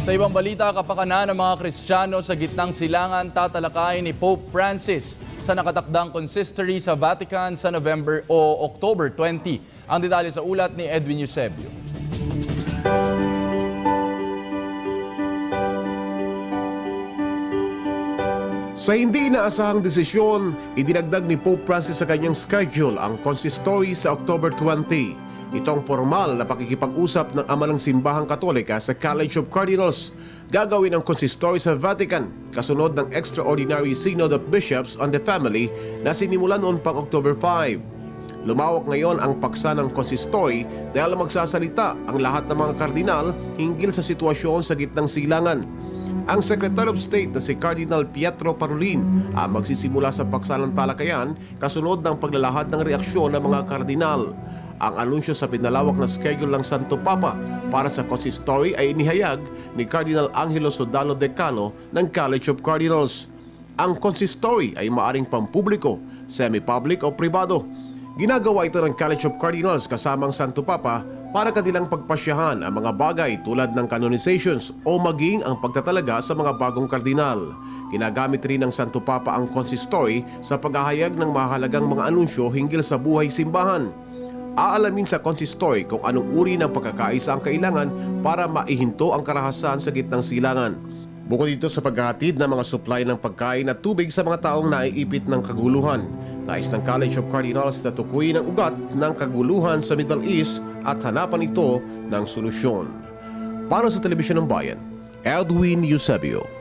Sa ibang balita, kapakanan ng mga Kristiyano sa gitnang silangan tatalakayin ni Pope Francis sa nakatakdang consistory sa Vatican sa November o October 20. Ang detalye sa ulat ni Edwin Eusebio. Sa hindi inaasahang desisyon, idinagdag ni Pope Francis sa kanyang schedule ang consistory sa October 20. Itong formal na pakikipag-usap ng Ama ng Simbahang Katolika sa College of Cardinals. Gagawin ang consistory sa Vatican, kasunod ng Extraordinary Synod of Bishops on the Family na sinimulan noon pang October 5. Lumawak ngayon ang paksa ng consistory dahil magsasalita ang lahat ng mga kardinal hinggil sa sitwasyon sa gitnang silangan. Ang Secretary of State na si Cardinal Pietro Parolin ang magsisimula sa paksa ng talakayan kasunod ng paglalahad ng reaksyon ng mga kardinal. Ang anunsyo sa pinalawak na schedule ng Santo Papa para sa consistory ay inihayag ni Cardinal Angelo Sodano Decano ng College of Cardinals. Ang consistory ay maaring pampubliko, semi-public o pribado. Ginagawa ito ng College of Cardinals kasamang Santo Papa para kanilang pagpasyahan ang mga bagay tulad ng canonizations o maging ang pagtatalaga sa mga bagong kardinal. Ginagamit rin ng Santo Papa ang consistory sa paghahayag ng mahalagang mga anunsyo hinggil sa buhay simbahan. Aalamin sa consistory kung anong uri ng pagkakaisa ang kailangan para maihinto ang karahasan sa gitnang silangan. Bukod dito sa paghahatid ng mga supply ng pagkain at tubig sa mga taong naiipit ng kaguluhan, nais ng College of Cardinals na tukuyin ang ugat ng kaguluhan sa Middle East at hanapan ito ng solusyon. Para sa Telebisyon ng Bayan, Edwin Eusebio.